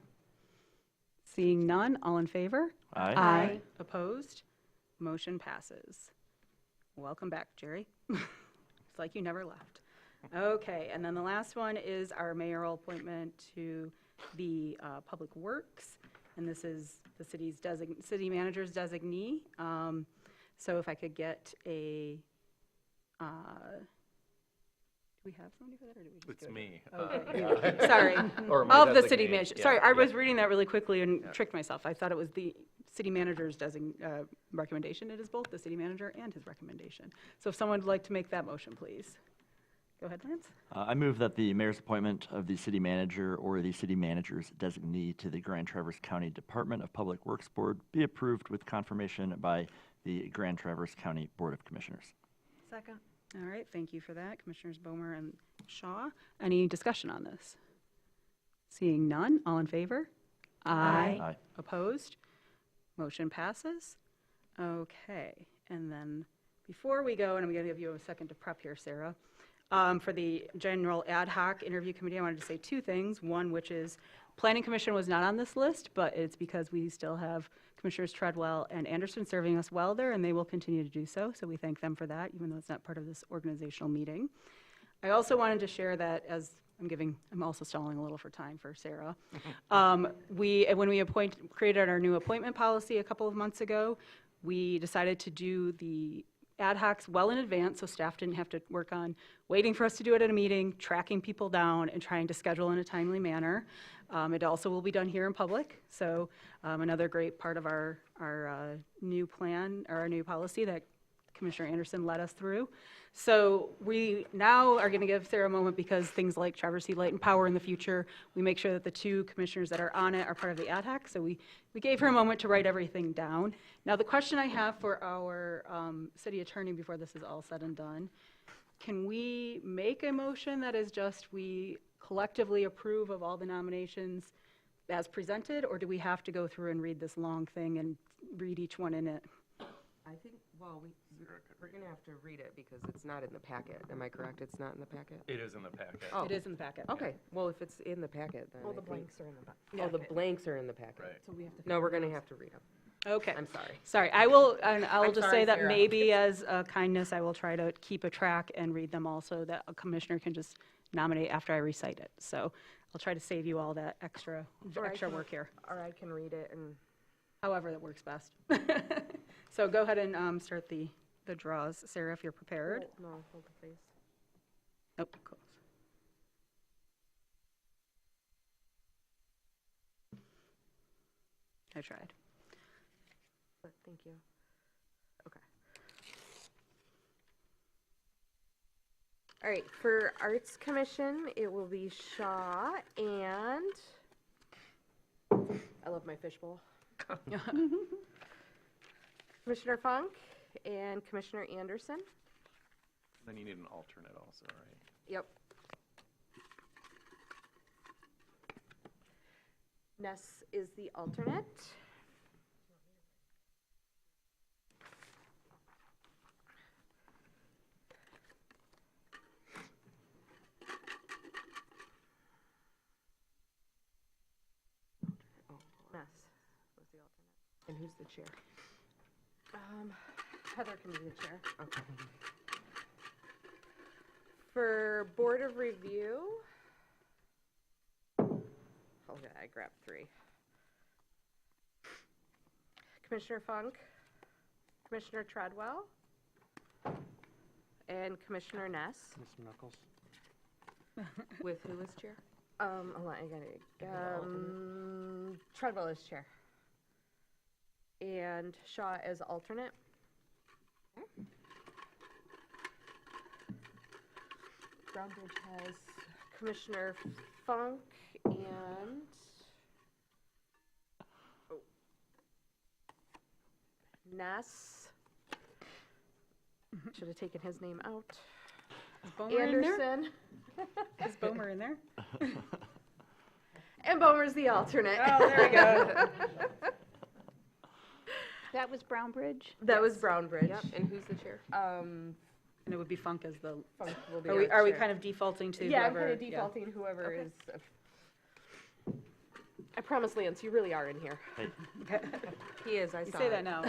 Seeing none, all in favor? Aye. Opposed? Motion passes. Welcome back, Jerry. It's like you never left. Okay, and then the last one is our mayoral appointment to the Public Works, and this is the city manager's designee. So if I could get a, do we have somebody for that, or do we just It's do it? me. Okay, sorry. Or my Of the city designee. manager. Yeah, Sorry, I yeah. was reading that really quickly and tricked myself. I thought it was the city manager's recommendation. It is both the city manager and his recommendation. So if someone would like to make that motion, please. Go ahead, Lance. I move that the mayor's appointment of the city manager or the city manager's designee to the Grand Traverse County Department of Public Works Board be approved with confirmation by the Grand Traverse County Board of Commissioners. Second. All right, thank you for that, Commissioners Bomer and Shaw. Any discussion on this? Seeing none, all in favor? Aye. Opposed? Motion passes. Okay, and then before we go, and I'm going to give you a second to prep here, Sarah, for the general ad hoc interview committee, I wanted to say 2 things. One, which is Planning Commission was not on this list, but it's because we still have Commissioners Treadwell and Anderson serving us well there, and they will continue to do so. So we thank them for that, even though it's not part of this organizational meeting. I also wanted to share that as I'm also stalling a little for time for Sarah. When we created our new appointment policy a couple of months ago, we decided to do the ad hocs well in advance, so staff didn't have to work on waiting for us to do it at a meeting, tracking people down, and trying to schedule in a timely manner. It also will be done here in public, so another great part of our new plan, or our new policy that Commissioner Anderson led us through. So we now are going to give Sarah a moment because things like Traverse City Light and Power in the future, we make sure that the 2 commissioners that are on it are part of the ad hoc. So we gave her a moment to write everything down. Now the question I have for our city attorney before this is all said and done, can we make a motion that is just we collectively approve of all the nominations as presented, or do we have to go through and read this long thing and read each one in it? I think, well, we're going to have to read it because it's not in the packet. Am I correct? It's not in the packet? It is in the packet. Oh. It is in the packet. Okay, well, if it's in the packet, then Well, I the think- blanks are in the back. Oh, the blanks are in the packet. Right. So we have to. No, we're going to have to read them. Okay. I'm sorry. Sorry, I'll I'm just sorry, say that Sarah. maybe as a kindness, I will try to keep a track and read them all so that a commissioner can just nominate after I recite it. So I'll try to save you all that extra Or I can- work here, Or I can read it and. however that works best. So go ahead and start the draws, Sarah, if you're prepared. No, hold the face. Oh, cool. I tried. But thank you. Okay. All right, for Arts Commission, it will be Shaw and, I love my fishbowl. Commissioner Funk and Commissioner Anderson. Then you need an alternate also, right? Yep. Ness is the alternate. Ness was the alternate. And who's the chair? Heather can be the chair. Okay. For Board of Review, hold on, I grabbed 3. Commissioner Funk, Commissioner Treadwell, and Commissioner Ness. Miss Knuckles. With who as chair? Hold on, I gotta, Treadwell is chair. And Shaw as alternate. Brownbridge has Commissioner Funk and Ness. Should have taken his name out. Is Bomer in there? Anderson. Is Bomer in there? And Bomer's the alternate. Oh, there we go. That was Brownbridge? That was Brownbridge. Yep, and who's the chair? Um, And it would be Funk as the, Funk will be are our we chair. kind of defaulting to Yeah, I'm whoever? kind of defaulting whoever is. I promise, Lance, you really are in here. He is, I You saw say it. that now.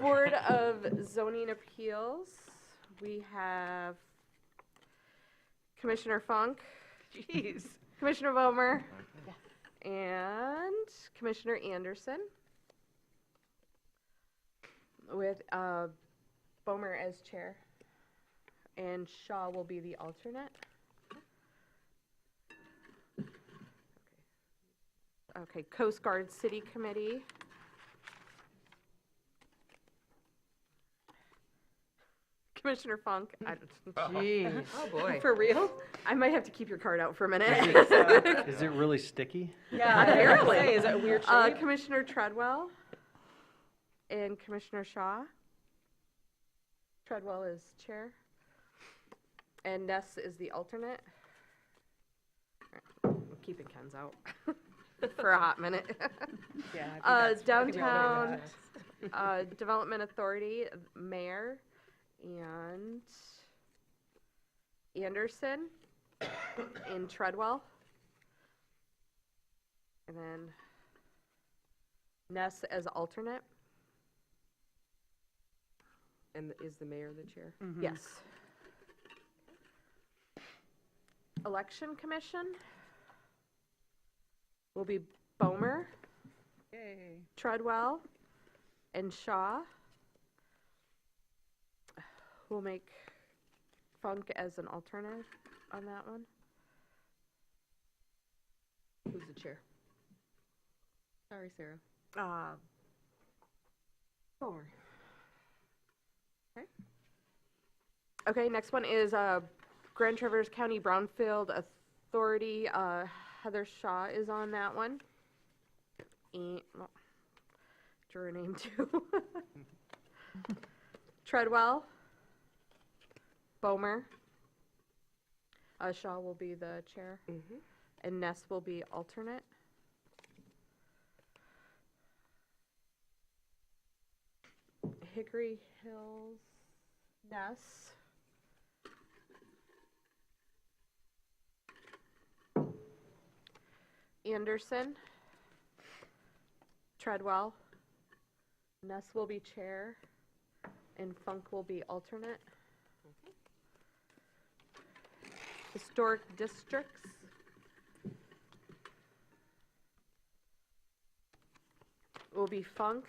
Board of Zoning Appeals, we have Commissioner Funk, Jeez. Commissioner Bomer, and Commissioner Anderson, with Bomer as chair, and Shaw will be the alternate. Okay, Coast Guard City Committee. Commissioner Funk. Jeez. Oh, boy. For real? I might have to keep your card out for a minute. Is it really sticky? Yeah, apparently. Is it a weird shape? Commissioner Treadwell and Commissioner Shaw. Treadwell is chair. And Ness is the alternate. All right, I'm keeping Ken's out for a hot minute. Yeah. I think we all know Downtown that. Development Authority, Mayor, and Anderson, and Treadwell. And then Ness as alternate. And is the mayor the chair? Mhm. Yes. Election Commission will be Bomer, Yay. Treadwell, and Shaw. We'll make Funk as an alternate on that one. Who's the chair? Sorry, Sarah. Bomer. Okay, next one is Grand Traverse County Brownfield Authority. Heather Shaw is on that one. And, well, drew her name too. Treadwell. Bomer. Shaw will be the chair. Mm-hmm. And Ness will be alternate. Hickory Hills, Ness. Anderson, Treadwell, Ness will be chair, and Funk will be alternate. Historic districts. Will be Funk,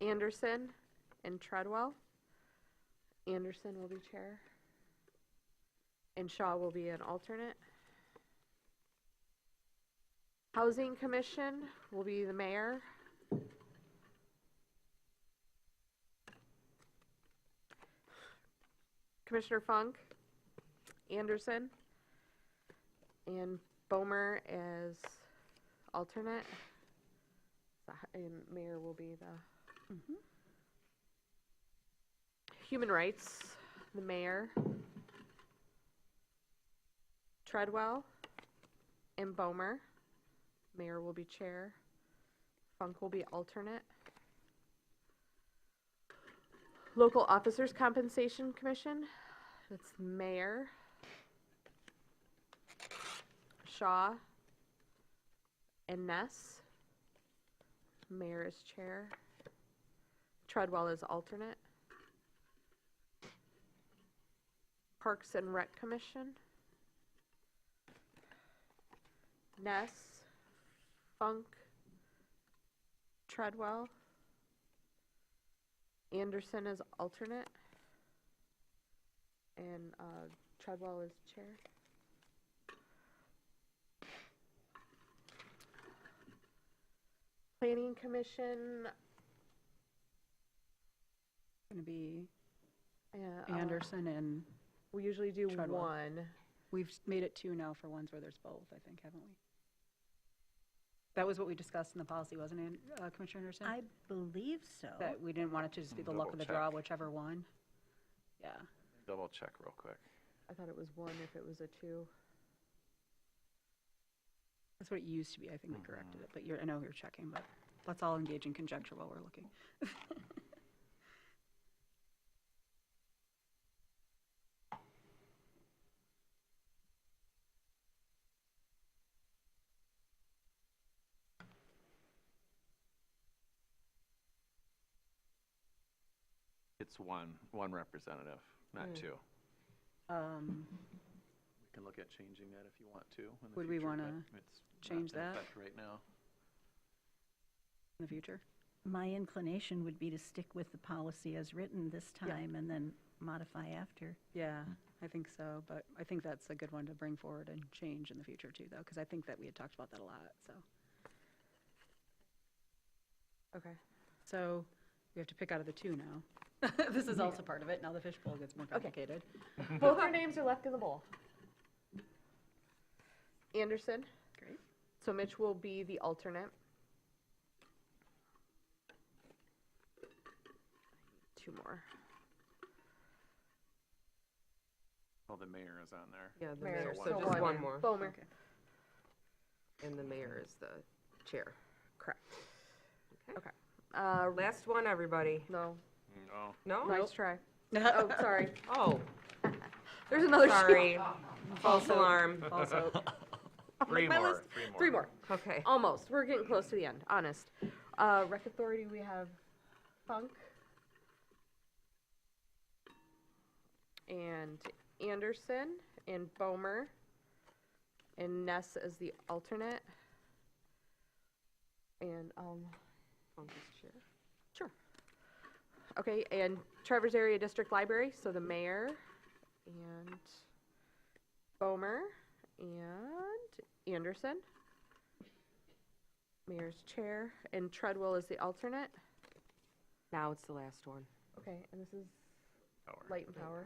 Anderson, and Treadwell. Anderson will be chair, and Shaw will be an alternate. Housing Commission will be the mayor. Commissioner Funk, Anderson, and Bomer as alternate. And mayor will be the Human Rights, the mayor, Treadwell, and Bomer. Mayor will be chair. Funk will be alternate. Local Officers Compensation Commission, that's mayor, Shaw, and Ness. Mayor is chair. Treadwell as alternate. Parks and Rec Commission. Ness, Funk, Treadwell. Anderson as alternate. And Treadwell as chair. Planning Commission. Going to be uh, Anderson and We usually do Treadwell. one. we've made it 2 now for ones where there's both, I think, haven't we? That was what we discussed in the policy, wasn't it, Commissioner Anderson? I believe so. That we didn't want it to just be the luck of the draw, whichever one. Yeah. Double check real quick. I thought it was one if it was a two. That's what it used to be. I think we corrected it, but I know you're checking, but let's all engage in conjecture while we're looking. It's one representative, not two. We can look at changing that if you want to in the Would we future, wanna but it's change not in that? effect right now. In the future? My inclination would be to stick with the policy as written this time and then modify after. Yeah, I think so, but I think that's a good one to bring forward and change in the future too, though, because I think that we had talked about that a lot, so. Okay. So we have to pick out of the 2 now. This is also part of it. Now the fishbowl gets more complicated. Both our names are left in the bowl. Anderson. Great. So Mitch will be the alternate. 2 more. Oh, the mayor is on there. Yeah, the Mayor, mayor, so so one just more. one more. Bomer. Okay. And the mayor is the chair. Correct. Okay. Okay. Last one, everybody. No. Oh, No? Nice try. Oh, sorry. Oh, There's another sorry. False alarm. Also, three my more, list- 3 more. 3 more. Okay. Almost. We're getting close to the end, honest. Rec Authority, we have Funk and Anderson and Bomer and Ness as the alternate. And, Funk is chair. sure. Okay, and Traverse Area District Library, so the mayor and Bomer and Anderson. Mayor's chair, and Treadwell is the alternate. Now it's the last one. Okay, and this is Power. Light and Power.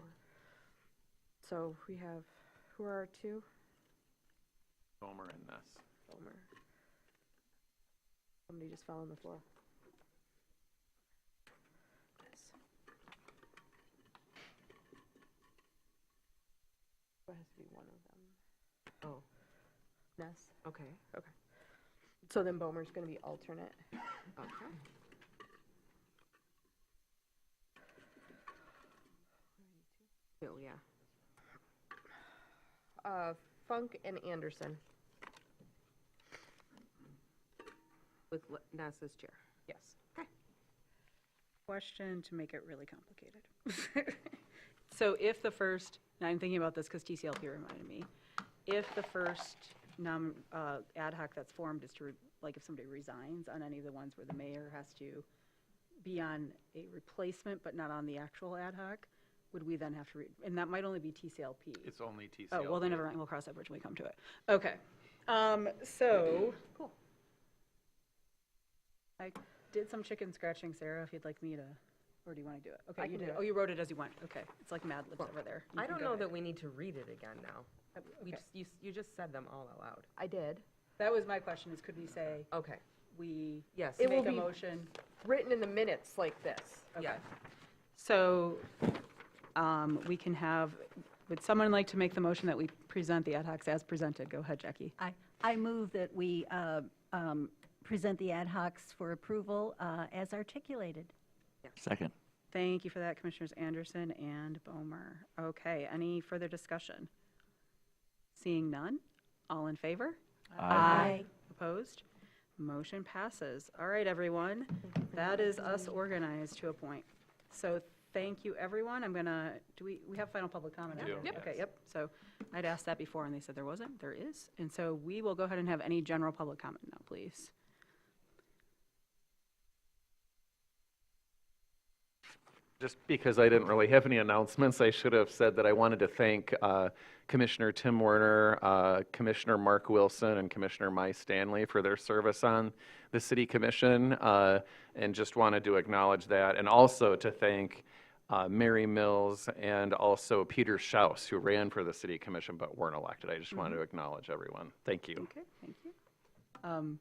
So we have, who are our 2? Bomer and Ness. Bomer. Somebody just fell on the floor. Yes. It has to be one of them. Oh, Ness. okay. So then Bomer's going to be alternate. Okay. Oh, yeah. Funk and Anderson. With Ness as chair. Yes. question to make it really complicated. So if the first, now I'm thinking about this because TCLP reminded me, if the first ad hoc that's formed is to, like if somebody resigns on any of the ones where the mayor has to be on a replacement but not on the actual ad hoc, would we then have to, and that might only be TCLP. It's only TCL. Oh, well then never mind, we'll cross that bridge when we come to it. Okay, so. Cool. I did some chicken scratching, Sarah, if you'd like me to, or do you want to do it? Okay, I you can did do it. it. Oh, you wrote it as you went. Okay, it's like Mad Libs over there. You I can don't go know ahead. that we need to read it again now. We Okay. just, you just said them all out loud. I did. That was my question, is could we say, Okay, we yes. It will make a be- motion? Written in the minutes like this. Yeah. So, we can have, would someone like to make the motion that we present the ad hocs as presented? Go ahead, Jackie. I move that we present the ad hocs for approval as articulated. Second. Thank you for that, Commissioners Anderson and Bomer. Okay, any further discussion? Seeing none, all in favor? Aye. Opposed? Motion passes. All right, everyone. That is us organized to a point. So thank you, everyone. I'm gonna, we have final public comment? We do, after? yes. Okay, yep. So I'd asked that before, and they said there wasn't. There is. And so we will go ahead and have any general public comment now, please. Just because I didn't really have any announcements, I should have said that I wanted to thank Commissioner Tim Werner, Commissioner Mark Wilson, and Commissioner Mai Stanley for their service on the City Commission, and just wanted to acknowledge that, and also to thank Mary Mills and also Peter Schaus, who ran for the City Commission but weren't elected. I just wanted to acknowledge everyone. Thank you. Okay, thank you.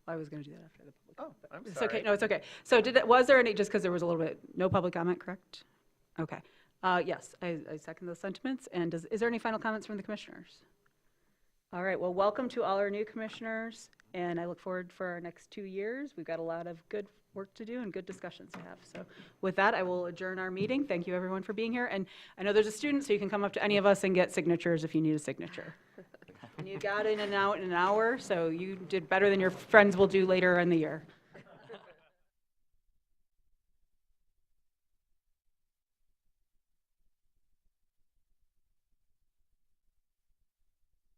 I was going to do that after the public. Oh, I'm It's sorry. okay, no, it's okay. So was there any, just because there was a little bit, no public comment, correct? Okay. Yes, I second those sentiments. And is there any final comments from the commissioners? All right, well, welcome to all our new commissioners, and I look forward for our next 2 years. We've got a lot of good work to do and good discussions to have. So with that, I will adjourn our meeting. Thank you, everyone, for being here. And I know there's a student, so you can come up to any of us and get signatures if you need a signature. And you got in and out in an hour, so you did better than your friends will do later in the year.